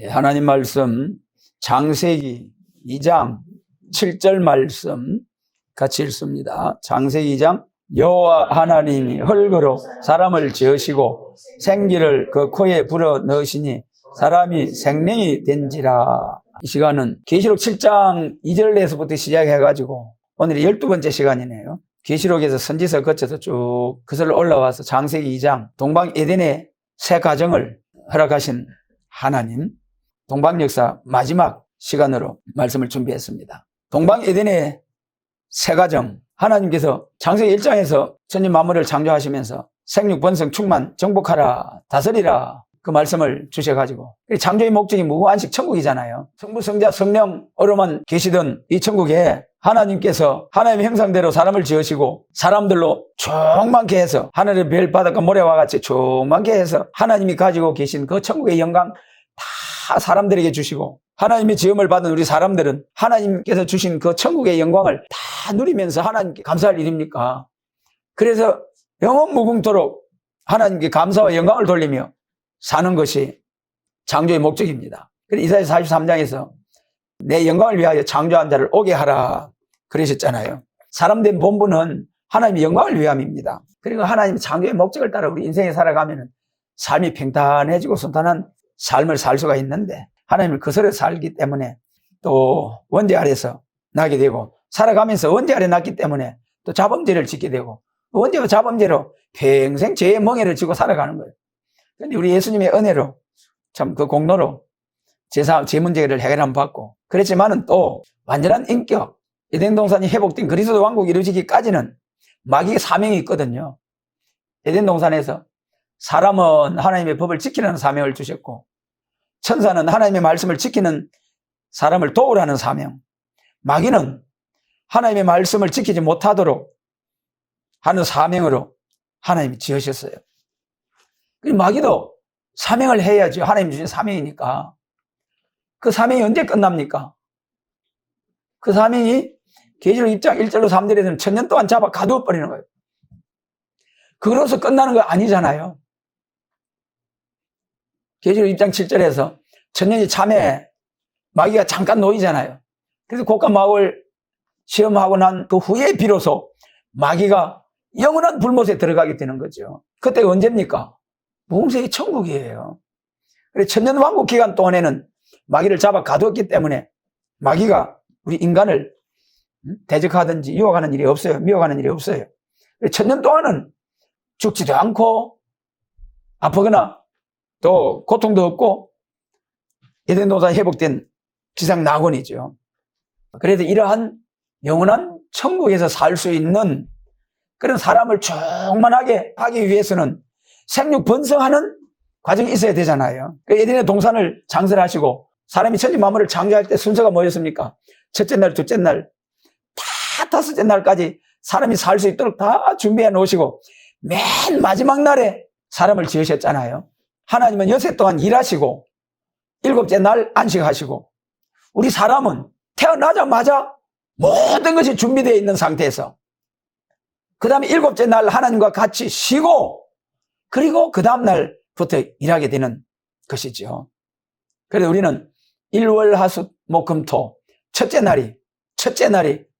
하나님 말씀 창세기 2장 7절 말씀 같이 읽습니다. 창세기 2장 여호와 하나님이 흙으로 사람을 지으시고 생기를 그 코에 불어 넣으시니 사람이 생명이 된지라. 이 시간은 계시록 7장 2절에서부터 시작해가지고 오늘이 12번째 시간이네요. 계시록에서 선지서 거쳐서 쭉 그슬 올라와서 창세기 2장 동방 에덴의 새 가정을 허락하신 하나님, 동방 역사 마지막 시간으로 말씀을 준비했습니다. 동방 에덴의 새 가정, 하나님께서 창세기 1장에서 천지 만물을 창조하시면서 생육 번성 충만 정복하라 다스리라 그 말씀을 주셔가지고, 창조의 목적이 무한식 천국이잖아요. 성부 성자 성령으로만 계시던 이 천국에 하나님께서 하나님의 형상대로 사람을 지으시고 사람들로 충만케 해서 하늘의 별 바닷가 모래와 같이 충만케 해서 하나님이 가지고 계신 그 천국의 영광 다 사람들에게 주시고, 하나님의 지음을 받은 우리 사람들은 하나님께서 주신 그 천국의 영광을 다 누리면서 하나님께 감사할 일입니까? 그래서 영원 무궁토록 하나님께 감사와 영광을 돌리며 사는 것이 창조의 목적입니다. 그래서 이사야 43장에서 내 영광을 위하여 창조한 자를 오게 하라 그러셨잖아요. 사람된 본분은 하나님의 영광을 위함입니다. 그리고 하나님의 창조의 목적을 따라 우리 인생에 살아가면 삶이 평탄해지고 순탄한 삶을 살 수가 있는데, 하나님을 거스려 살기 때문에 또 원죄 아래서 나게 되고, 살아가면서 원죄 아래 났기 때문에 또 자범죄를 짓게 되고, 원죄와 자범죄로 평생 죄의 멍에를 지고 살아가는 거예요. 그런데 우리 예수님의 은혜로 참 그 공로로 제 문제를 해결함 받고, 그렇지만은 또 완전한 인격, 에덴 동산이 회복된 그리스도 왕국이 이루어지기까지는 마귀의 사명이 있거든요. 에덴 동산에서 사람은 하나님의 법을 지키라는 사명을 주셨고, 천사는 하나님의 말씀을 지키는 사람을 도우라는 사명, 마귀는 하나님의 말씀을 지키지 못하도록 하는 사명으로 하나님이 지으셨어요. 마귀도 사명을 해야죠. 하나님 주신 사명이니까. 그 사명이 언제 끝납니까? 그 사명이 계시록 1장 1절로 3절에서는 1000년 동안 잡아 가두어 버리는 거예요. 그로서 끝나는 거 아니잖아요. 계시록 1장 7절에서 1000년이 참에 마귀가 잠깐 놓이잖아요. 그래서 곡간 마을 시험하고 난 그 후에 비로소 마귀가 영원한 불못에 들어가게 되는 거죠. 그때가 언제입니까? 무궁세기 천국이에요. 그래서 1000년 왕국 기간 동안에는 마귀를 잡아 가두었기 때문에 마귀가 우리 인간을 대적하든지 유혹하는 일이 없어요. 미혹하는 일이 없어요. 1000년 동안은 죽지도 않고 아프거나 또 고통도 없고 에덴 동산이 회복된 지상 낙원이죠. 그래서 이러한 영원한 천국에서 살 수 있는 그런 사람을 충만하게 하기 위해서는 생육 번성하는 과정이 있어야 되잖아요. 에덴의 동산을 창설하시고 사람이 천지 만물을 창조할 때 순서가 뭐였습니까? 첫째 날, 둘째 날, 다 다섯째 날까지 사람이 살 수 있도록 다 준비해 놓으시고 맨 마지막 날에 사람을 지으셨잖아요. 하나님은 여섯 동안 일하시고 일곱째 날 안식하시고, 우리 사람은 태어나자마자 모든 것이 준비되어 있는 상태에서 그 다음에 일곱째 날 하나님과 같이 쉬고, 그리고 그 다음 날부터 일하게 되는 것이죠. 그래서 우리는 일월하수 목금토 첫째 날이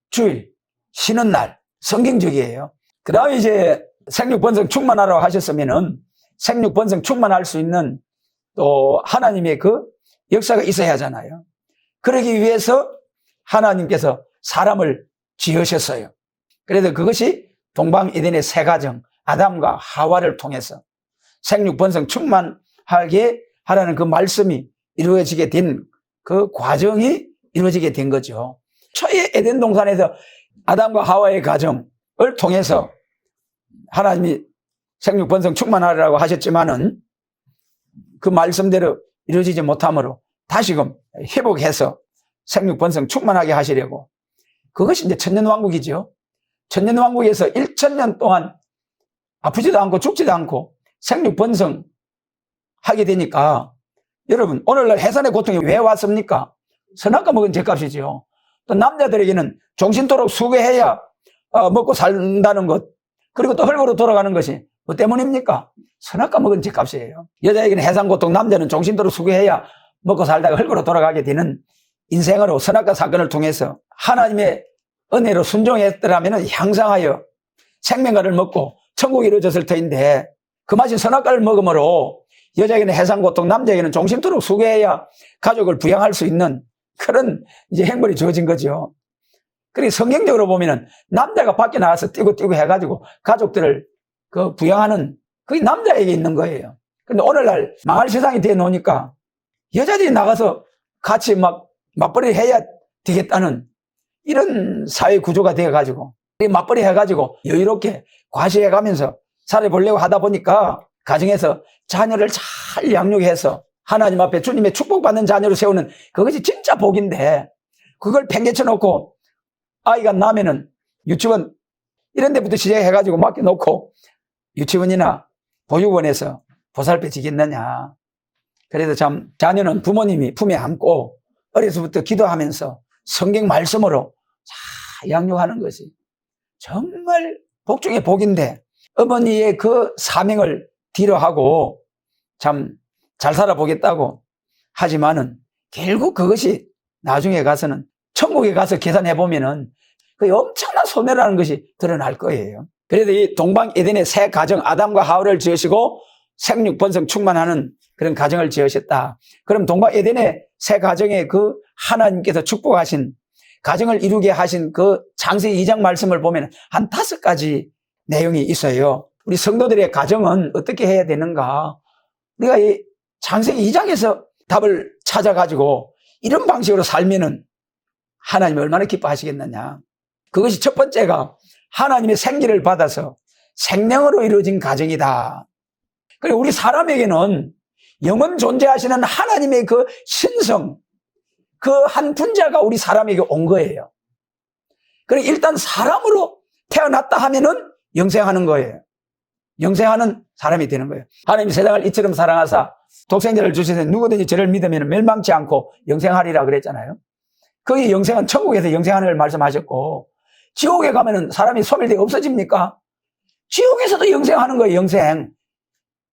주일 쉬는 날, 성경적이에요. 그 다음에 이제 생육번성 충만하라고 하셨으면은 생육번성 충만할 수 있는 또 하나님의 그 역사가 있어야 하잖아요. 그러기 위해서 하나님께서 사람을 지으셨어요. 그래서 그것이 동방 에덴의 새 가정 아담과 하와를 통해서 생육번성 충만하게 하라는 그 말씀이 이루어지게 된 그 과정이 이루어지게 된 거죠. 초의 에덴 동산에서 아담과 하와의 가정을 통해서 하나님이 생육번성 충만하라고 하셨지만은 그 말씀대로 이루어지지 못하므로 다시금 회복해서 생육번성 충만하게 하시려고, 그것이 이제 천년왕국이죠. 천년왕국에서 1000년 동안 아프지도 않고 죽지도 않고 생육번성 하게 되니까, 여러분 오늘날 해산의 고통이 왜 왔습니까? 선악과 먹은 죄값이죠. 또 남자들에게는 종신토록 수고해야 먹고 산다는 것, 그리고 또 흙으로 돌아가는 것이 뭐 때문입니까? 선악과 먹은 죄값이에요. 여자에게는 해산고통, 남자는 종신토록 수고해야 먹고 살다가 흙으로 돌아가게 되는 인생으로 선악과 사건을 통해서 하나님의 은혜로 순종했더라면 향상하여 생명과를 먹고 천국이 이루어졌을 터인데 그 맛이 선악과를 먹음으로 여자에게는 해상고통, 남자에게는 종신토록 수고해야 가족을 부양할 수 있는 그런 이제 행벌이 주어진 거죠. 그리고 성경적으로 보면은 남자가 밖에 나가서 뛰고 해가지고 가족들을 그 부양하는 그게 남자에게 있는 거예요. 근데 오늘날 망할 세상이 되어 놓으니까 여자들이 나가서 같이 막 맞벌이 해야 되겠다는 이런 사회 구조가 되어가지고 맞벌이 해가지고 여유롭게 과시해가면서 살아보려고 하다 보니까 가정에서 자녀를 잘 양육해서 하나님 앞에 주님의 축복받는 자녀로 세우는 그것이 진짜 복인데 그걸 팽개쳐 놓고 아이가 나면은 유치원 이런 데부터 시작해가지고 맡겨놓고 유치원이나 보육원에서 보살펴지겠느냐. 그래서 참 자녀는 부모님이 품에 안고 어려서부터 기도하면서 성경 말씀으로 잘 양육하는 것이 정말 복 중에 복인데 어머니의 그 사명을 뒤로하고 참 잘 살아보겠다고 하지만은 결국 그것이 나중에 가서는 천국에 가서 계산해보면은 그 엄청난 손해라는 것이 드러날 거예요. 그래서 이 동방 에덴의 새 가정 아담과 하와를 지으시고 생육 번성 충만하는 그런 가정을 지으셨다. 그럼 동방 에덴의 새 가정에 그 하나님께서 축복하신 가정을 이루게 하신 그 창세기 2장 말씀을 보면 한 5가지 내용이 있어요. 우리 성도들의 가정은 어떻게 해야 되는가? 우리가 이 창세기 2장에서 답을 찾아가지고 이런 방식으로 살면은 하나님이 얼마나 기뻐하시겠느냐. 그것이 첫 번째가 하나님의 생기를 받아서 생명으로 이루어진 가정이다. 그리고 우리 사람에게는 영원 존재하시는 하나님의 그 신성, 그 한 분자가 우리 사람에게 온 거예요. 그리고 일단 사람으로 태어났다 하면은 영생하는 거예요. 영생하는 사람이 되는 거예요. 하나님이 세상을 이처럼 사랑하사 독생자를 주셔서 누구든지 저를 믿으면 멸망치 않고 영생하리라 그랬잖아요. 거기 영생은 천국에서 영생하는 걸 말씀하셨고 지옥에 가면은 사람이 소멸되어 없어집니까? 지옥에서도 영생하는 거예요. 영생.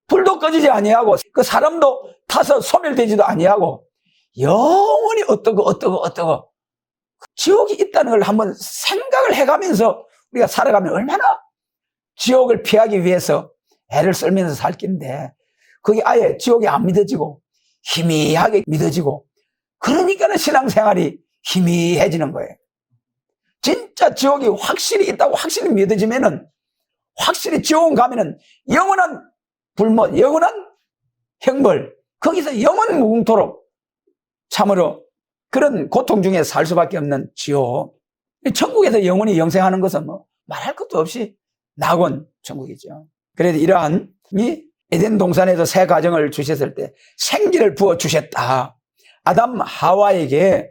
불도 꺼지지 아니하고 그 사람도 타서 소멸되지도 아니하고 영원히 어떠고 지옥이 있다는 걸 한번 생각을 해가면서 우리가 살아가면 얼마나 지옥을 피하기 위해서 애를 썰면서 살 긴데 그게 아예 지옥이 안 믿어지고 희미하게 믿어지고 그러니까는 신앙생활이 희미해지는 거예요. 진짜 지옥이 확실히 있다고 확실히 믿어지면은 확실히 지옥 가면은 영원한 불못, 영원한 형벌, 거기서 영원 무궁토록 참으로 그런 고통 중에 살 수밖에 없는 지옥. 천국에서 영원히 영생하는 것은 뭐 말할 것도 없이 낙원 천국이죠. 그래도 이러한 이 에덴 동산에서 새 가정을 주셨을 때 생기를 부어주셨다. 아담 하와에게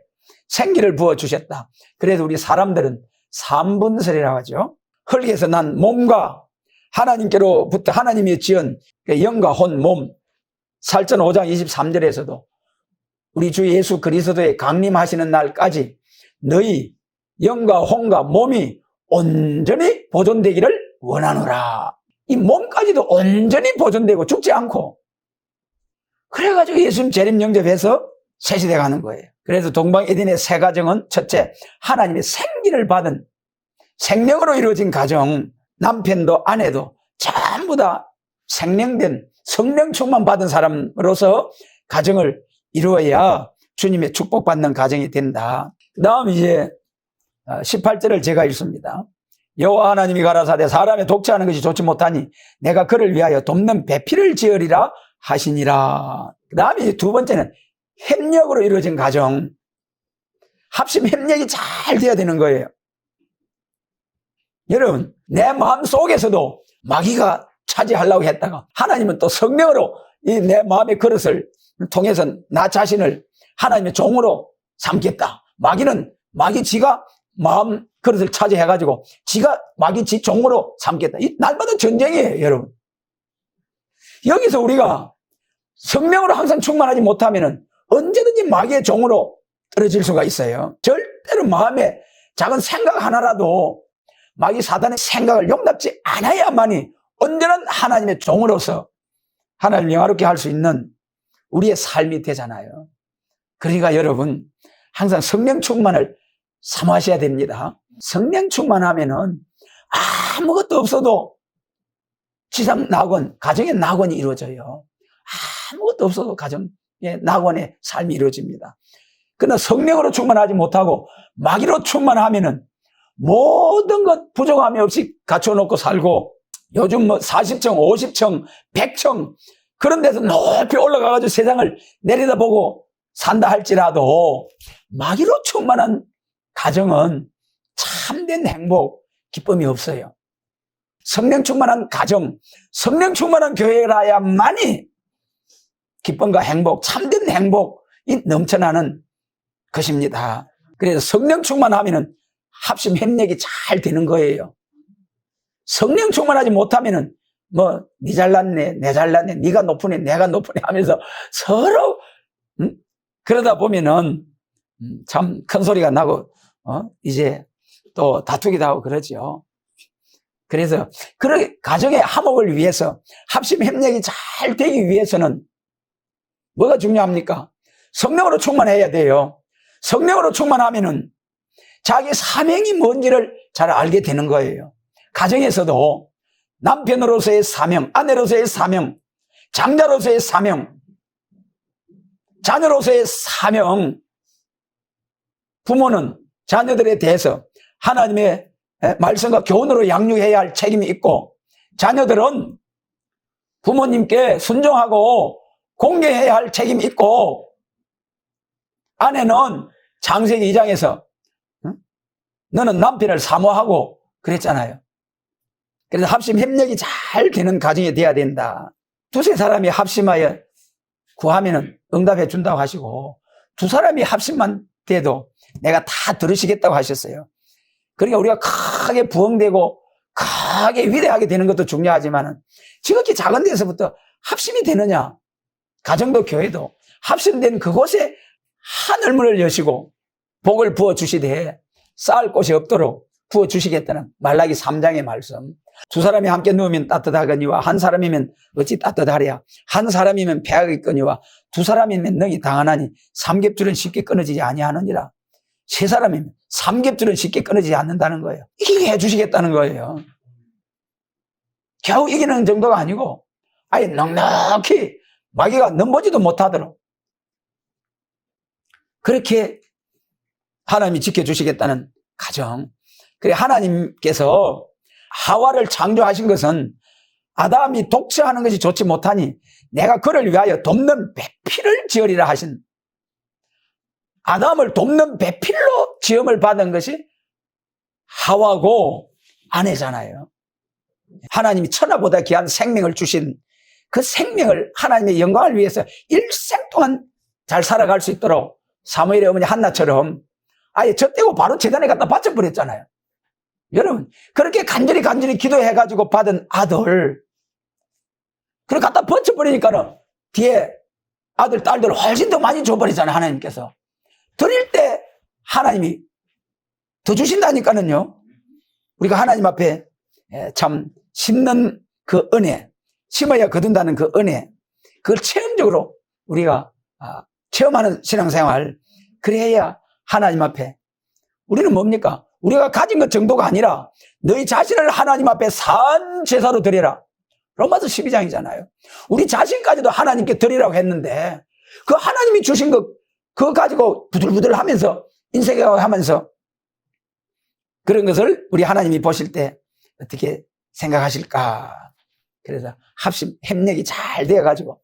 생기를 부어주셨다. 그래서 우리 사람들은 삼분설이라고 하죠. 흙에서 난 몸과 하나님께로부터 하나님이 지은 영과 혼, 몸. 살전 5장 23절에서도 우리 주 예수 그리스도의 강림하시는 날까지 너희 영과 혼과 몸이 온전히 보존되기를 원하노라. 이 몸까지도 온전히 보존되고 죽지 않고 그래가지고 예수님 재림 영접해서 새 시대가 가는 거예요. 그래서 동방 에덴의 새 가정은 첫째, 하나님의 생기를 받은 생명으로 이루어진 가정, 남편도 아내도 전부 다 생명된 성령 충만 받은 사람으로서 가정을 이루어야 주님의 축복받는 가정이 된다. 그 다음 이제 18절을 제가 읽습니다. 여호와 하나님이 가라사대 사람의 독채하는 것이 좋지 못하니 내가 그를 위하여 돕는 배필을 지으리라 하시니라. 그 다음에 두 번째는 협력으로 이루어진 가정. 합심 협력이 잘 돼야 되는 거예요. 여러분, 내 마음 속에서도 마귀가 차지하려고 했다가 하나님은 또 성령으로 이 내 마음의 그릇을 통해서 나 자신을 하나님의 종으로 삼겠다. 마귀는 지가 마음 그릇을 차지해가지고 지가 마귀 지 종으로 삼겠다. 이 날마다 전쟁이에요, 여러분. 여기서 우리가 성령으로 항상 충만하지 못하면은 언제든지 마귀의 종으로 떨어질 수가 있어요. 절대로 마음에 작은 생각 하나라도 마귀 사단의 생각을 용납지 않아야만이 언제나 하나님의 종으로서 하나님을 영화롭게 할 수 있는 우리의 삶이 되잖아요. 그러니까 여러분 항상 성령 충만을 사모하셔야 됩니다. 성령 충만하면은 아무것도 없어도 지상 낙원, 가정의 낙원이 이루어져요. 아무것도 없어도 가정의 낙원의 삶이 이루어집니다. 그러나 성령으로 충만하지 못하고 마귀로 충만하면은 모든 것 부족함이 없이 갖춰놓고 살고, 요즘 뭐 40층, 50층, 100층 그런 데서 높이 올라가가지고 세상을 내려다보고 산다 할지라도 마귀로 충만한 가정은 참된 행복, 기쁨이 없어요. 성령 충만한 가정, 성령 충만한 교회라야만이 기쁨과 행복, 참된 행복이 넘쳐나는 것입니다. 그래서 성령 충만하면은 합심 협력이 잘 되는 거예요. 성령 충만하지 못하면은 뭐 니 잘났네, 내 잘났네, 니가 높으네, 내가 높으네 하면서 서로 그러다 보면은 참 큰 소리가 나고 이제 또 다투기도 하고 그러죠. 그래서 그런 가정의 화목을 위해서, 합심 협력이 잘 되기 위해서는 뭐가 중요합니까? 성령으로 충만해야 돼요. 성령으로 충만하면은 자기 사명이 뭔지를 잘 알게 되는 거예요. 가정에서도 남편으로서의 사명, 아내로서의 사명, 장자로서의 사명, 자녀로서의 사명, 부모는 자녀들에 대해서 하나님의 말씀과 교훈으로 양육해야 할 책임이 있고, 자녀들은 부모님께 순종하고 공경해야 할 책임이 있고, 아내는 창세기 2장에서 너는 남편을 사모하고 그랬잖아요. 그래서 합심 협력이 잘 되는 가정이 돼야 된다. 두세 사람이 합심하여 구하면 응답해 준다고 하시고, 두 사람이 합심만 돼도 내가 다 들으시겠다고 하셨어요. 그러니까 우리가 크게 부흥되고 크게 위대하게 되는 것도 중요하지만 지극히 작은 데서부터 합심이 되느냐, 가정도 교회도 합심된 그곳에 하늘문을 여시고 복을 부어주시되 쌓을 곳이 없도록 부어주시겠다는 말라기 3장의 말씀. 두 사람이 함께 누우면 따뜻하거니와 한 사람이면 어찌 따뜻하랴. 한 사람이면 패하겠거니와 두 사람이면 능히 당하나니 삼겹줄은 쉽게 끊어지지 아니하느니라. 세 사람이면 삼겹줄은 쉽게 끊어지지 않는다는 거예요. 이기게 해주시겠다는 거예요. 겨우 이기는 정도가 아니고 아예 넉넉히 마귀가 넘보지도 못하도록 그렇게 하나님이 지켜주시겠다는 가정. 그래, 하나님께서 하와를 창조하신 것은 아담이 독처하는 것이 좋지 못하니 내가 그를 위하여 돕는 배필을 지으리라 하신, 아담을 돕는 배필로 지음을 받은 것이 하와고 아내잖아요. 하나님이 천하보다 귀한 생명을 주신 그 생명을 하나님의 영광을 위해서 일생 동안 잘 살아갈 수 있도록 사무엘의 어머니 한나처럼 아예 젖대고 바로 제단에 갖다 바쳐버렸잖아요. 여러분, 그렇게 간절히 기도해가지고 받은 아들, 그걸 갖다 버쳐버리니까는 뒤에 아들, 딸들 훨씬 더 많이 줘버리잖아요, 하나님께서. 드릴 때 하나님이 더 주신다니까는요. 우리가 하나님 앞에 참 심는 그 은혜, 심어야 거둔다는 그 은혜, 그걸 체험적으로 우리가 체험하는 신앙생활, 그래야 하나님 앞에 우리는 뭡니까? 우리가 가진 것 정도가 아니라 너희 자신을 하나님 앞에 산 제사로 드리라. 로마서 12장이잖아요. 우리 자신까지도 하나님께 드리라고 했는데 그 하나님이 주신 것 그거 가지고 부들부들 하면서 인생을 하면서 그런 것을 우리 하나님이 보실 때 어떻게 생각하실까? 그래서 합심 협력이 잘 되어가지고,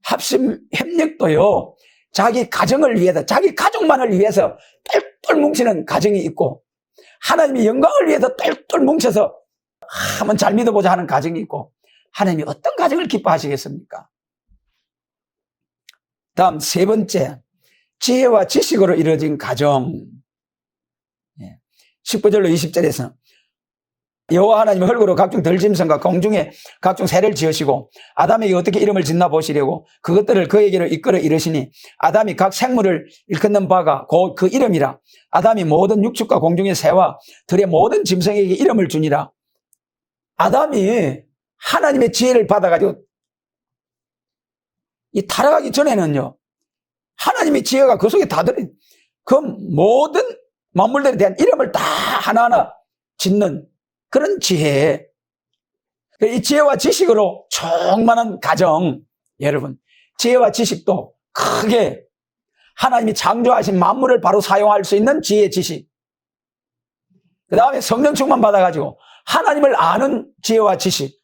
합심 협력도요, 자기 가정을 위해서, 자기 가족만을 위해서 똘똘 뭉치는 가정이 있고, 하나님의 영광을 위해서 똘똘 뭉쳐서 한번 잘 믿어보자 하는 가정이 있고, 하나님이 어떤 가정을 기뻐하시겠습니까? 다음 세 번째, 지혜와 지식으로 이루어진 가정. 19절로 20절에서 여호와 하나님이 흙으로 각종 들짐승과 공중에 각종 새를 지으시고 아담에게 어떻게 이름을 짓나 보시려고 그것들을 그에게로 이끌어 이르시니 아담이 각 생물을 일컫는 바가 곧 그 이름이라. 아담이 모든 육축과 공중의 새와 들의 모든 짐승에게 이름을 주니라. 아담이 하나님의 지혜를 받아가지고 이 타락하기 전에는요, 하나님의 지혜가 그 속에 다 들어있는 그 모든 만물들에 대한 이름을 다 하나하나 짓는 그런 지혜. 이 지혜와 지식으로 충만한 가정, 여러분, 지혜와 지식도 크게 하나님이 창조하신 만물을 바로 사용할 수 있는 지혜, 지식. 그 다음에 성령 충만 받아가지고 하나님을 아는 지혜와 지식.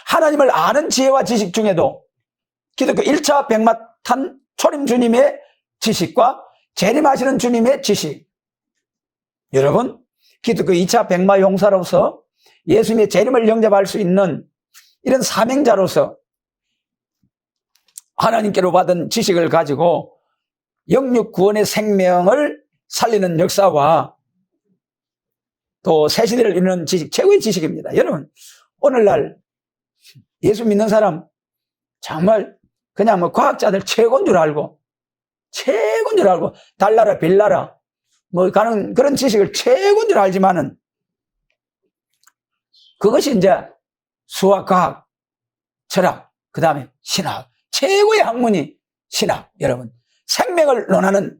하나님을 아는 지혜와 지식 중에도 기독교 1차 백마탄 초림 주님의 지식과 재림하시는 주님의 지식. 여러분, 기독교 2차 백마 용사로서 예수님의 재림을 영접할 수 있는 이런 사명자로서 하나님께로 받은 지식을 가지고 영육 구원의 생명을 살리는 역사와 또 새 시대를 이루는 지식, 최고의 지식입니다. 여러분, 오늘날 예수 믿는 사람 정말 그냥 뭐 과학자들 최고인 줄 알고 달나라 빌나라 뭐 가는 그런 지식을 최고인 줄 알지만은 그것이 이제 수학, 과학, 철학, 그 다음에 신학, 최고의 학문이 신학. 여러분, 생명을 논하는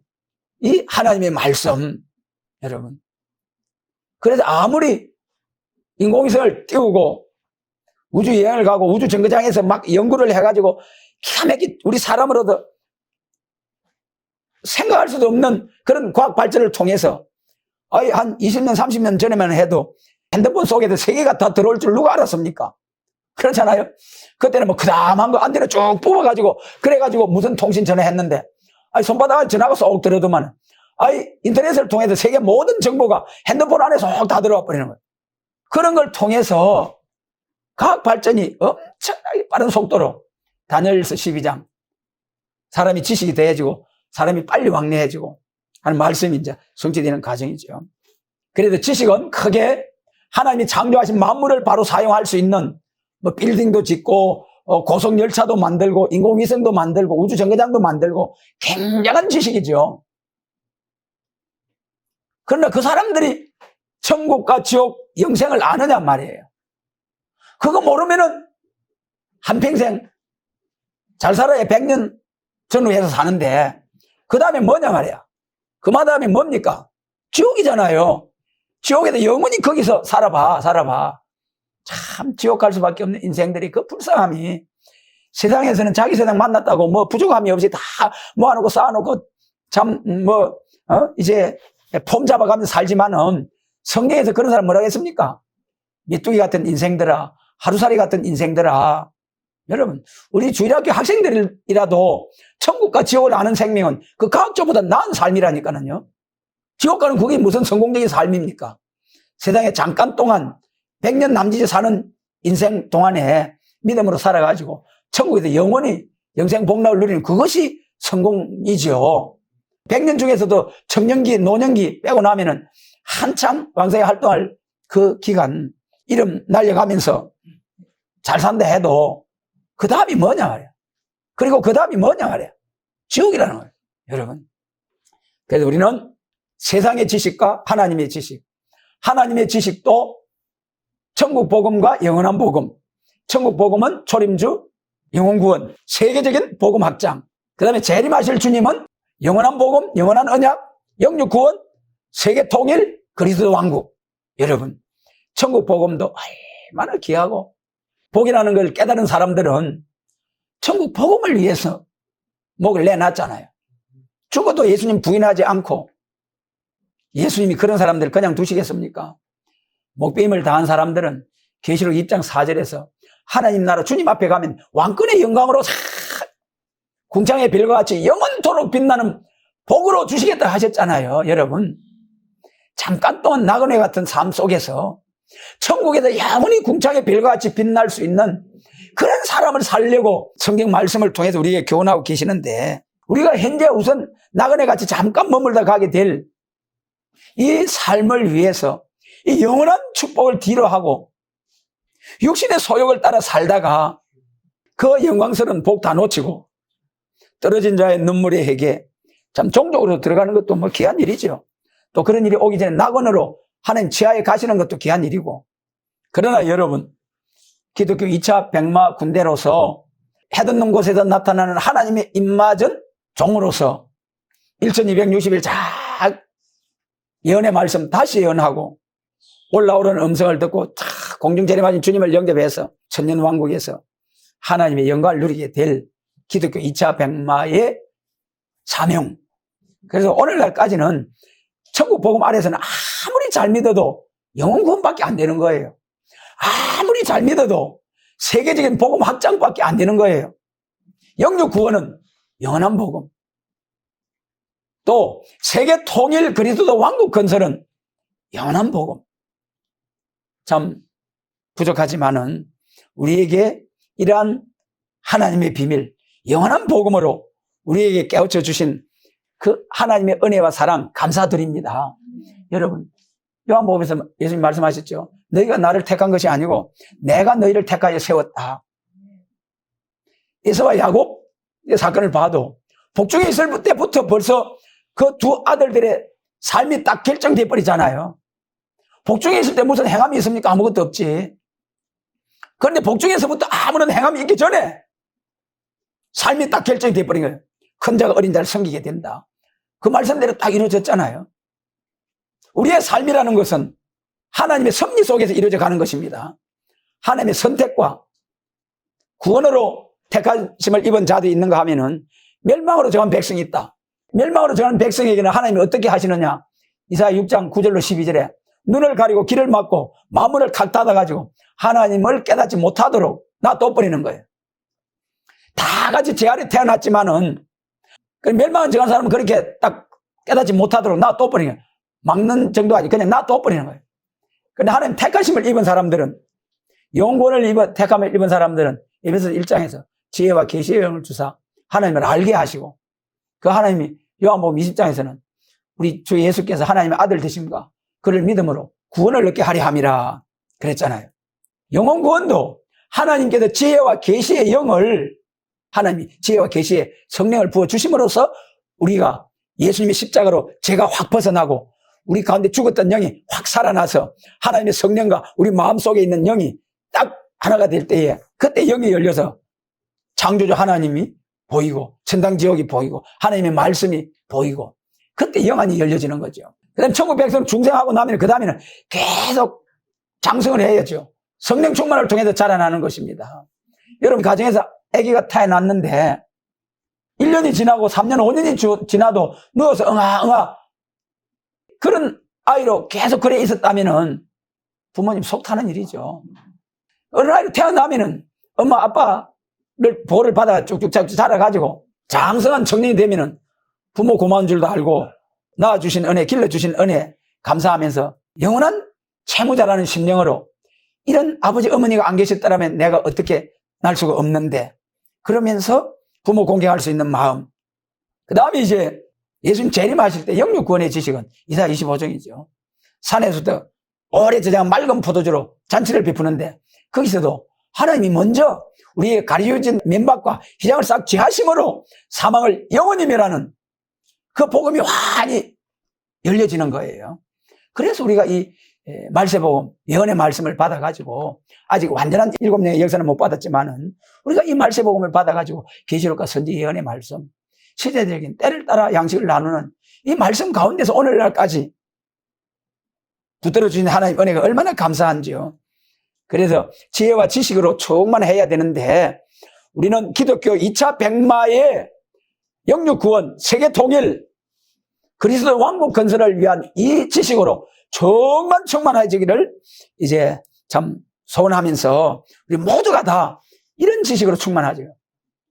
이 하나님의 말씀. 여러분, 그래서 아무리 인공위성을 띄우고 우주 여행을 가고 우주 정거장에서 막 연구를 해가지고 기가 막히게 우리 사람으로도 생각할 수도 없는 그런 과학 발전을 통해서 한 20년, 30년 전에만 해도 핸드폰 속에도 세계가 다 들어올 줄 누가 알았습니까? 그렇잖아요. 그때는 뭐 그다음한 거 안테나 쭉 뽑아가지고 그래가지고 무슨 통신 전화했는데 손바닥에 전화가 쏙 들어오더만 인터넷을 통해서 세계 모든 정보가 핸드폰 안에 쏙 다 들어와 버리는 거예요. 그런 걸 통해서 과학 발전이 엄청나게 빠른 속도로 다니엘서 12장 사람이 지식이 더해지고 사람이 빨리 왕래해지고 하는 말씀이 이제 성취되는 과정이죠. 그래도 지식은 크게 하나님이 창조하신 만물을 바로 사용할 수 있는 뭐 빌딩도 짓고 고속 열차도 만들고 인공위성도 만들고 우주 정거장도 만들고 굉장한 지식이죠. 그러나 그 사람들이 천국과 지옥 영생을 아느냐 말이에요. 그거 모르면은 한평생 잘 살아야 100년 전후해서 사는데 그 다음에 뭐냐 말이야. 그 다음에 뭡니까? 지옥이잖아요. 지옥에도 영원히 거기서 살아봐. 참 지옥 갈 수밖에 없는 인생들이 그 불쌍함이 세상에서는 자기 세상 만났다고 뭐 부족함이 없이 다 모아놓고 쌓아놓고 이제 폼 잡아가면서 살지만은 성경에서 그런 사람 뭐라고 했습니까? 메뚜기 같은 인생들아, 하루살이 같은 인생들아. 여러분, 우리 주일학교 학생들이라도 천국과 지옥을 아는 생명은 그 과학적보다 나은 삶이라니까요. 지옥 가는 그게 무슨 성공적인 삶입니까? 세상에 잠깐 동안 100년 남짓 사는 인생 동안에 믿음으로 살아가지고 천국에서 영원히 영생 복락을 누리는 그것이 성공이죠. 100년 중에서도 청년기, 노년기 빼고 나면은 한참 왕성히 활동할 그 기간 이름 날려가면서 잘 산다 해도 그 다음이 뭐냐 말이야. 그리고 그 다음이 뭐냐 말이야. 지옥이라는 거예요. 여러분. 그래서 우리는 세상의 지식과 하나님의 지식. 하나님의 지식도 천국 복음과 영원한 복음. 천국 복음은 초림주, 영혼구원, 세계적인 복음 확장. 그 다음에 재림하실 주님은 영원한 복음, 영원한 언약, 영육구원, 세계 통일, 그리스도 왕국. 여러분, 천국 복음도 얼마나 귀하고 복이라는 걸 깨달은 사람들은 천국 복음을 위해서 목을 내놨잖아요. 죽어도 예수님 부인하지 않고 예수님이 그런 사람들 그냥 두시겠습니까? 목배임을 당한 사람들은 계시록 2장 4절에서 하나님 나라 주님 앞에 가면 왕권의 영광으로 궁창의 별과 같이 영원토록 빛나는 복으로 주시겠다 하셨잖아요. 여러분, 잠깐 동안 나그네 같은 삶 속에서 천국에서 영원히 궁창의 별과 같이 빛날 수 있는 그런 사람을 살려고 성경 말씀을 통해서 우리에게 교훈하고 계시는데, 우리가 현재 우선 나그네 같이 잠깐 머물다 가게 될 이 삶을 위해서 이 영원한 축복을 뒤로 하고 육신의 소욕을 따라 살다가 그 영광스러운 복 다 놓치고 떨어진 자의 눈물의 해계, 참 종족으로 들어가는 것도 뭐 귀한 일이죠. 또 그런 일이 오기 전에 낙원으로 하나님 지하에 가시는 것도 귀한 일이고. 그러나 여러분, 기독교 2차 백마 군대로서 해돋는 곳에서 나타나는 하나님의 입맞은 종으로서 1260일 잘 예언의 말씀 다시 예언하고 올라오는 음성을 듣고 탁 공중재림하신 주님을 영접해서 천년왕국에서 하나님의 영광을 누리게 될 기독교 2차 백마의 사명. 그래서 오늘날까지는 천국 복음 아래서는 아무리 잘 믿어도 영혼 구원밖에 안 되는 거예요. 아무리 잘 믿어도 세계적인 복음 확장밖에 안 되는 거예요. 영육 구원은 영원한 복음. 또 세계 통일 그리스도 왕국 건설은 영원한 복음. 참 부족하지만은 우리에게 이러한 하나님의 비밀, 영원한 복음으로 우리에게 깨우쳐 주신 그 하나님의 은혜와 사랑 감사드립니다. 여러분, 요한복음에서 예수님 말씀하셨죠. 너희가 나를 택한 것이 아니고 내가 너희를 택하여 세웠다. 에서와 야곱 사건을 봐도 복중에 있을 때부터 벌써 그 두 아들들의 삶이 딱 결정돼 버리잖아요. 복중에 있을 때 무슨 행함이 있습니까? 아무것도 없지. 그런데 복중에서부터 아무런 행함이 있기 전에 삶이 딱 결정돼 버린 거예요. 큰 자가 어린 자를 섬기게 된다. 그 말씀대로 딱 이루어졌잖아요. 우리의 삶이라는 것은 하나님의 섭리 속에서 이루어져 가는 것입니다. 하나님의 선택과 구원으로 택하심을 입은 자도 있는가 하면은 멸망으로 정한 백성이 있다. 멸망으로 정한 백성에게는 하나님이 어떻게 하시느냐? 이사야 6장 9절로 12절에 눈을 가리고 귀를 막고 마음을 칵 닫아가지고 하나님을 깨닫지 못하도록 놔둬버리는 거예요. 다 같이 제 아래 태어났지만은 멸망을 정한 사람은 그렇게 딱 깨닫지 못하도록 놔둬버리는 거예요. 막는 정도가 아니고 그냥 놔둬버리는 거예요. 근데 하나님 택하심을 입은 사람들은, 영권을 택함을 입은 사람들은 에베소 1장에서 지혜와 계시의 영을 주사 하나님을 알게 하시고, 그 하나님이 요한복음 20장에서는 우리 주 예수께서 하나님의 아들 되심과 그를 믿음으로 구원을 얻게 하려 함이라 그랬잖아요. 영혼 구원도 하나님께서 지혜와 계시의 영을, 하나님이 지혜와 계시의 성령을 부어주심으로써 우리가 예수님의 십자가로 죄가 확 벗어나고 우리 가운데 죽었던 영이 확 살아나서 하나님의 성령과 우리 마음속에 있는 영이 딱 하나가 될 때에 그때 영이 열려서 창조주 하나님이 보이고 천당 지옥이 보이고 하나님의 말씀이 보이고 그때 영안이 열려지는 거죠. 그 다음에 천국 백성 중생하고 나면 그 다음에는 계속 장성을 해야죠. 성령 충만을 통해서 자라나는 것입니다. 여러분 가정에서 아기가 태어났는데 1년이 지나고 3년 5년이 지나도 누워서 응아 그런 아이로 계속 그래 있었다면은 부모님 속 타는 일이죠. 어느 아이로 태어나면은 엄마 아빠를 보호를 받아 쭉쭉 자라가지고 장성한 청년이 되면은 부모 고마운 줄도 알고 낳아주신 은혜, 길러주신 은혜 감사하면서 영원한 채무자라는 심령으로 이런 아버지 어머니가 안 계셨더라면 내가 어떻게 날 수가 없는데 그러면서 부모 공경할 수 있는 마음. 그 다음에 이제 예수님 재림하실 때 영육 구원의 지식은 이사야 25장이죠. 산에서도 오래 저장 맑은 포도주로 잔치를 베푸는데 거기서도 하나님이 먼저 우리의 가려진 면박과 휘장을 싹 제하심으로 사망을 영원히 멸하는 그 복음이 환히 열려지는 거예요. 그래서 우리가 이 말세복음, 예언의 말씀을 받아가지고 아직 완전한 7년의 역사는 못 받았지만은 우리가 이 말세복음을 받아가지고 계시록과 선지 예언의 말씀, 시대적인 때를 따라 양식을 나누는 이 말씀 가운데서 오늘날까지 붙들어 주신 하나님 은혜가 얼마나 감사한지요. 그래서 지혜와 지식으로 충만해야 되는데 우리는 기독교 2차 백마의 영육 구원, 세계 통일, 그리스도 왕국 건설을 위한 이 지식으로 정말 충만해지기를 이제 참 소원하면서 우리 모두가 다 이런 지식으로 충만하죠.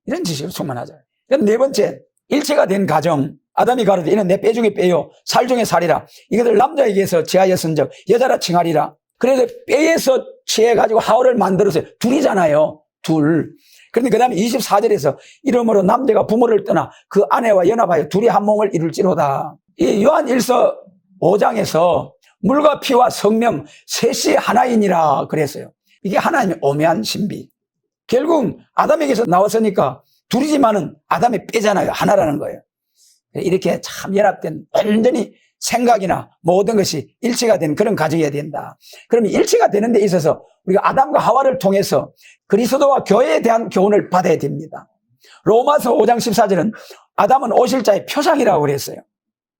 이런 지식으로 충만하죠. 네 번째, 일체가 된 가정. 아담이 가로되 이는 내 뼈 중에 뼈요 살 중에 살이라. 이것을 남자에게서 제하였은즉 여자라 칭하리라. 그래서 뼈에서 취해가지고 하와를 만들었어요. 둘이잖아요. 둘. 그런데 그 다음에 24절에서 이러므로 남자가 부모를 떠나 그 아내와 연합하여 둘이 한 몸을 이룰지로다. 이 요한 1서 5장에서 물과 피와 성령 셋이 하나이니라 그랬어요. 이게 하나님의 오묘한 신비. 결국 아담에게서 나왔으니까 둘이지만은 아담의 뼈잖아요. 하나라는 거예요. 이렇게 참 연합된 완전히 생각이나 모든 것이 일치가 된 그런 가정이어야 된다. 그러면 일치가 되는 데 있어서 우리가 아담과 하와를 통해서 그리스도와 교회에 대한 교훈을 받아야 됩니다. 로마서 5장 14절은 아담은 오실자의 표상이라고 그랬어요.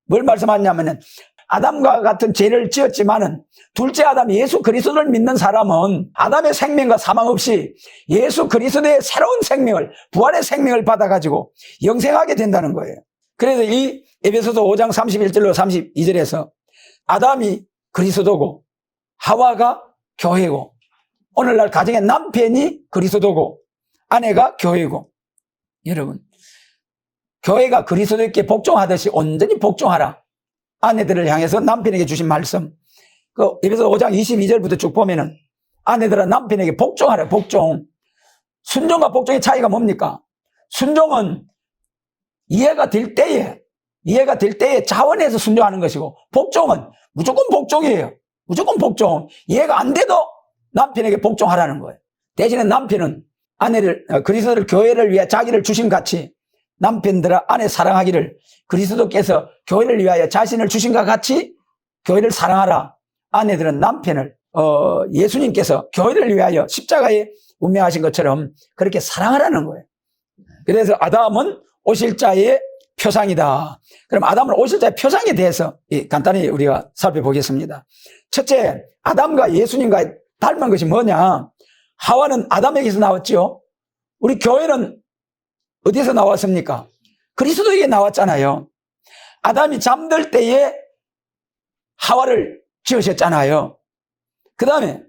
뭘 말씀하냐면은 아담과 같은 죄를 지었지만은 둘째 아담 예수 그리스도를 믿는 사람은 아담의 생명과 사망 없이 예수 그리스도의 새로운 생명을, 부활의 생명을 받아가지고 영생하게 된다는 거예요. 그래서 이 에베소서 5장 31절로 32절에서 아담이 그리스도고 하와가 교회고, 오늘날 가정의 남편이 그리스도고 아내가 교회고, 여러분 교회가 그리스도께 복종하듯이 온전히 복종하라. 아내들을 향해서 남편에게 주신 말씀, 그 에베소 5장 22절부터 쭉 보면은 아내들아 남편에게 복종하라. 복종. 순종과 복종의 차이가 뭡니까? 순종은 이해가 될 때에 자원해서 순종하는 것이고, 복종은 무조건 복종이에요. 무조건 복종. 이해가 안 돼도 남편에게 복종하라는 거예요. 대신에 남편은 아내를, 그리스도를 교회를 위해 자기를 주신 같이 남편들아 아내 사랑하기를 그리스도께서 교회를 위하여 자신을 주신 것 같이 교회를 사랑하라. 아내들은 남편을 예수님께서 교회를 위하여 십자가에 운명하신 것처럼 그렇게 사랑하라는 거예요. 그래서 아담은 오실자의 표상이다. 그럼 아담은 오실자의 표상에 대해서 간단히 우리가 살펴보겠습니다. 첫째, 아담과 예수님과 닮은 것이 뭐냐? 하와는 아담에게서 나왔죠. 우리 교회는 어디서 나왔습니까? 그리스도에게 나왔잖아요. 아담이 잠들 때에 하와를 지으셨잖아요. 그 다음에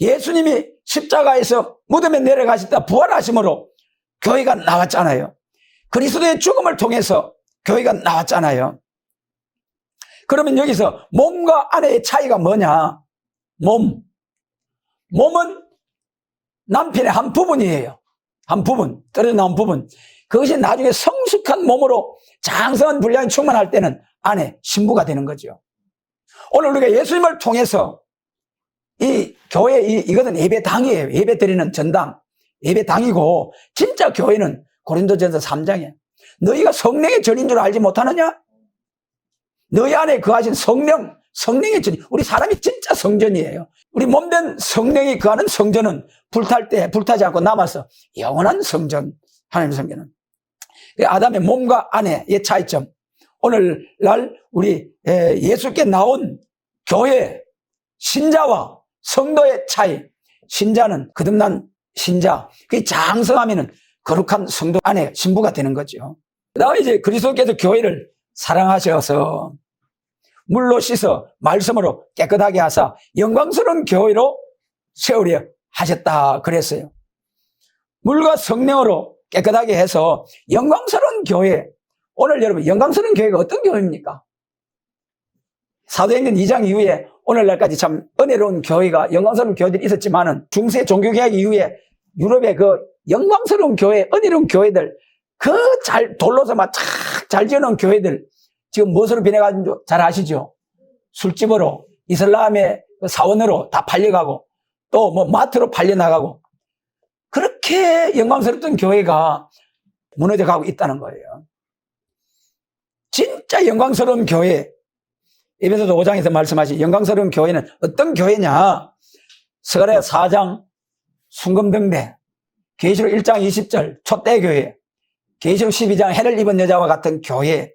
예수님이 십자가에서 무덤에 내려가시다 부활하심으로 교회가 나왔잖아요. 그리스도의 죽음을 통해서 교회가 나왔잖아요. 그러면 여기서 몸과 아내의 차이가 뭐냐? 몸은 남편의 한 부분이에요. 한 부분, 떨어져 나온 부분. 그것이 나중에 성숙한 몸으로 장성한 분량이 충만할 때는 아내, 신부가 되는 거죠. 오늘 우리가 예수님을 통해서 이 교회, 이것은 예배당이에요. 예배 드리는 전당, 예배당이고, 진짜 교회는 고린도전서 3장이에요. 너희가 성령의 전인 줄 알지 못하느냐? 너희 안에 거하신 성령의 전, 우리 사람이 진짜 성전이에요. 우리 몸된 성령이 거하는 성전은 불탈 때 불타지 않고 남아서 영원한 성전, 하나님의 성전은. 아담의 몸과 아내의 차이점. 오늘날 우리 예수께 나온 교회, 신자와 성도의 차이. 신자는 거듭난 신자, 그게 장성하면은 거룩한 성도 아내, 신부가 되는 거죠. 그다음에 이제 그리스도께서 교회를 사랑하셔서 물로 씻어 말씀으로 깨끗하게 하사 영광스러운 교회로 세우려 하셨다 그랬어요. 물과 성령으로 깨끗하게 해서 영광스러운 교회. 오늘 여러분 영광스러운 교회가 어떤 교회입니까? 사도행전 2장 이후에 오늘날까지 참 은혜로운 교회가, 영광스러운 교회들이 있었지만은 중세 종교개혁 이후에 유럽의 그 영광스러운 교회, 은혜로운 교회들, 돌로서 막 잘 지어놓은 교회들 지금 무엇으로 변해가지고 잘 아시죠? 술집으로, 이슬람의 사원으로 다 팔려가고 또 뭐 마트로 팔려나가고, 그렇게 영광스럽던 교회가 무너져가고 있다는 거예요. 진짜 영광스러운 교회, 에베소서 5장에서 말씀하신 영광스러운 교회는 어떤 교회냐? 스가랴 4장 순금등대, 계시록 1장 20절 촛대교회, 계시록 12장 해를 입은 여자와 같은 교회,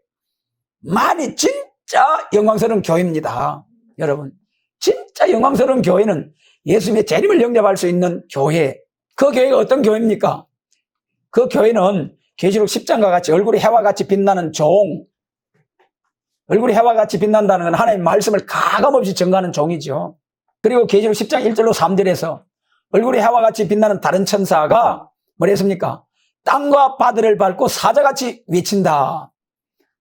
많이 진짜 영광스러운 교회입니다. 여러분, 진짜 영광스러운 교회는 예수님의 재림을 영접할 수 있는 교회. 그 교회가 어떤 교회입니까? 그 교회는 계시록 10장과 같이 얼굴이 해와 같이 빛나는 종, 얼굴이 해와 같이 빛난다는 건 하나님의 말씀을 가감없이 전가하는 종이죠. 그리고 계시록 10장 1절로 3절에서 얼굴이 해와 같이 빛나는 다른 천사가 뭐랬습니까? 땅과 바다를 밟고 사자같이 외친다.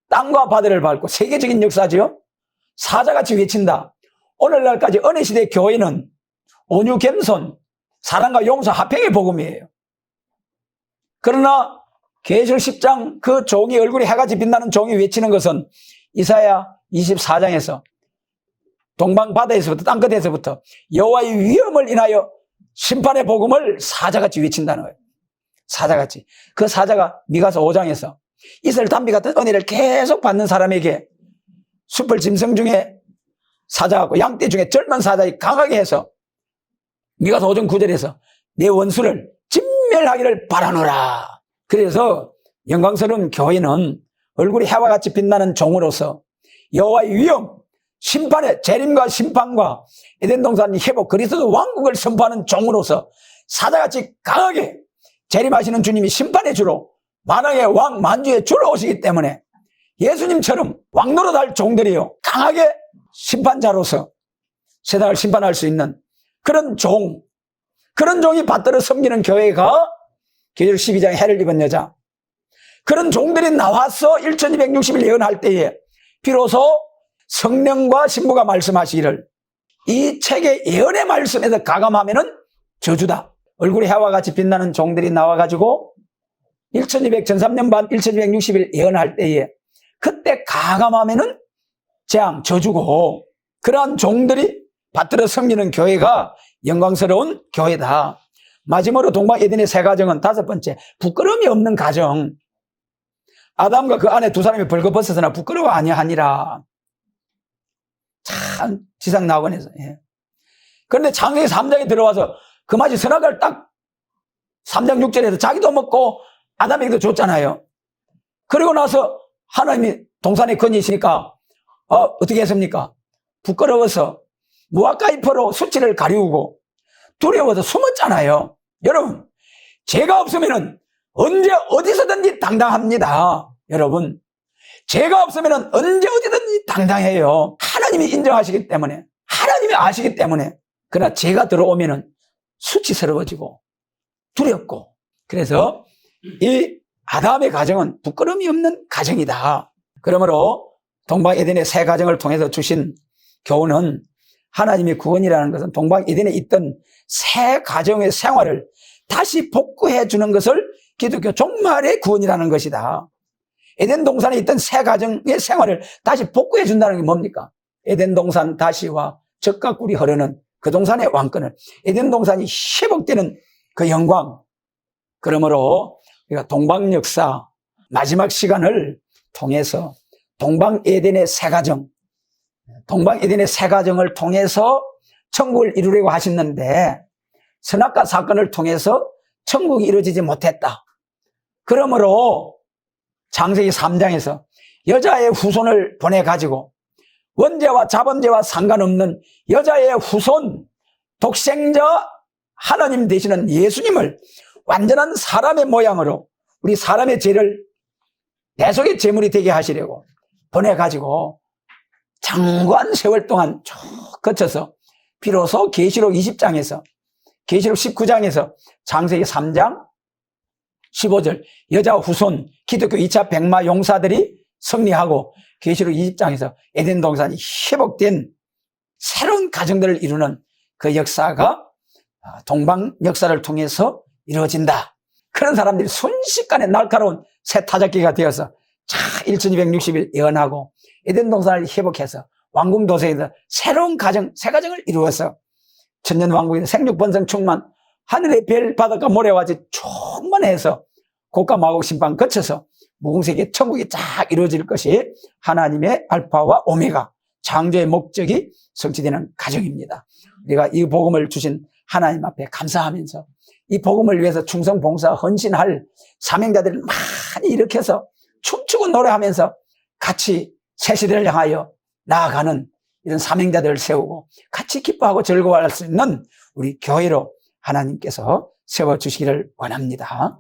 땅과 바다를 밟고, 세계적인 역사죠. 사자같이 외친다. 오늘날까지 은혜시대 교회는 온유 겸손, 사랑과 용서, 화평의 복음이에요. 그러나 계시록 10장 그 종이, 얼굴이 해같이 빛나는 종이 외치는 것은 이사야 24장에서 동방 바다에서부터, 땅끝에서부터 여호와의 위엄을 인하여 심판의 복음을 사자같이 외친다는 거예요. 사자같이. 그 사자가 미가서 5장에서 이슬 담비 같은 은혜를 계속 받는 사람에게 숲을 짐승 중에 사자하고 양떼 중에 젊은 사자에 강하게 해서 미가서 5장 9절에서 내 원수를 진멸하기를 바라노라. 그래서 영광스러운 교회는 얼굴이 해와 같이 빛나는 종으로서 여호와의 위엄, 심판의 재림과 심판과 에덴 동산 회복, 그리스도 왕국을 선포하는 종으로서 사자같이 강하게 재림하시는 주님이 심판의 주로 만왕의 왕, 만주의 주로 오시기 때문에 예수님처럼 왕노릇할 종들이요 강하게 심판자로서 세상을 심판할 수 있는 그런 종이 받들어 섬기는 교회가 계시록 12장에 해를 입은 여자, 그런 종들이 나와서 1260일 예언할 때에 비로소 성령과 신부가 말씀하시기를 이 책의 예언의 말씀에서 가감하면은 저주다. 얼굴이 해와 같이 빛나는 종들이 나와가지고 1200, 1260일 예언할 때에 그때 가감하면은 재앙, 저주고, 그러한 종들이 받들어 섬기는 교회가 영광스러운 교회다. 마지막으로 동방 에덴의 세 가정은 다섯 번째, 부끄러움이 없는 가정. 아담과 그 아내 두 사람이 벌거벗었으나 부끄러워 아니하니라. 참 지상 낙원에서. 예. 그런데 창세기 3장에 들어와서 그 맛이 선악을 딱 3장 6절에서 자기도 먹고 아담에게도 줬잖아요. 그리고 나서 하나님이 동산에 건지시니까 어떻게 했습니까? 부끄러워서 무화과잎으로 수치를 가리우고 두려워서 숨었잖아요. 여러분, 죄가 없으면 언제 어디서든지 당당합니다. 여러분, 죄가 없으면 언제 어디든지 당당해요. 하나님이 인정하시기 때문에, 하나님이 아시기 때문에. 그러나 죄가 들어오면 수치스러워지고 두렵고, 그래서 이 아담의 가정은 부끄러움이 없는 가정이다. 그러므로 동방 에덴의 새 가정을 통해서 주신 교훈은 하나님의 구원이라는 것은 동방 에덴에 있던 새 가정의 생활을 다시 복구해 주는 것을 기독교 종말의 구원이라는 것이다. 에덴 동산에 있던 새 가정의 생활을 다시 복구해 준다는 게 뭡니까? 에덴 동산 다시와 젖과 꿀이 흐르는 그 동산의 왕권을, 에덴 동산이 회복되는 그 영광. 그러므로 우리가 동방 역사 마지막 시간을 통해서 동방 에덴의 새 가정, 동방 에덴의 새 가정을 통해서 천국을 이루려고 하셨는데 선악과 사건을 통해서 천국이 이루어지지 못했다. 그러므로 창세기 3장에서 여자의 후손을 보내가지고 원죄와 자범죄와 상관없는 여자의 후손, 독생자 하나님 되시는 예수님을 완전한 사람의 모양으로 우리 사람의 죄를 대속의 제물이 되게 하시려고 보내가지고 장구한 세월 동안 쭉 거쳐서 비로소 계시록 20장에서 계시록 19장에서 창세기 3장 15절 여자 후손 기독교 2차 백마 용사들이 승리하고 계시록 20장에서 에덴 동산이 회복된 새로운 가정들을 이루는 그 역사가 동방 역사를 통해서 이루어진다. 그런 사람들이 순식간에 날카로운 새 타작기가 되어서 1260일 예언하고 에덴 동산을 회복해서 왕궁 도세에서 새로운 가정, 새 가정을 이루어서 천년 왕국에서 생육번성 충만, 하늘의 별, 바닷가, 모래와 같이 충만해서 국가 마국 심판 거쳐서 무궁세계 천국이 쫙 이루어질 것이 하나님의 알파와 오메가, 창조의 목적이 성취되는 가정입니다. 우리가 이 복음을 주신 하나님 앞에 감사하면서 이 복음을 위해서 충성, 봉사, 헌신할 사명자들을 많이 일으켜서 춤추고 노래하면서 같이 새 시대를 향하여 나아가는 이런 사명자들을 세우고 같이 기뻐하고 즐거워할 수 있는 우리 교회로 하나님께서 세워주시기를 원합니다.